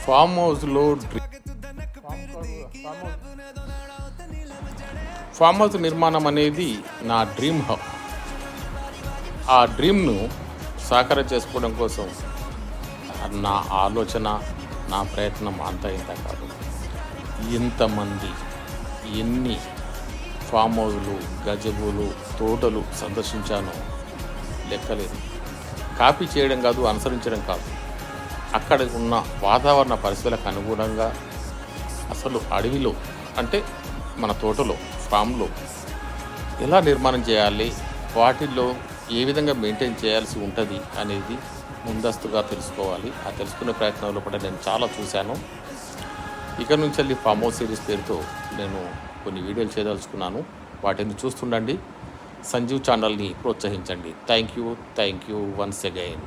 Form హౌస్లో farm house నిర్మాణం అనేది నా డ్రీమ్ హౌస్. ఆ డ్రీమ్ను సాకారం చేసుకోవడం కోసం నా ఆలోచన, నా ప్రయత్నం అంతా ఇంత కాదు. ఎంతమంది ఎన్ని ఫామ్ హౌస్లు, గజబులు, తోటలు సందర్శించానో లెక్కలేదు. కాపీ చేయడం కాదు, అనుసరించడం కాదు, అక్కడ ఉన్న వాతావరణ పరిస్థితులకు అనుగుణంగా అసలు అడవిలో అంటే మన తోటలో, ఫామ్లో ఎలా నిర్మాణం చేయాలి, వాటిల్లో ఏ విధంగా మెయింటైన్ చేయాల్సి ఉంటుంది అనేది ముందస్తుగా తెలుసుకోవాలి. ఆ తెలుసుకునే ప్రయత్నంలో కూడా నేను చాలా చూశాను. ఇక నుంచి వెళ్ళి ఫామ్ హౌస్ సిరీస్ పేరుతో నేను కొన్ని వీడియోలు చేయదలుచుకున్నాను. వాటిని చూస్తుండండి. సంజీవ్ ఛానల్ని ప్రోత్సహించండి. Thank you once again.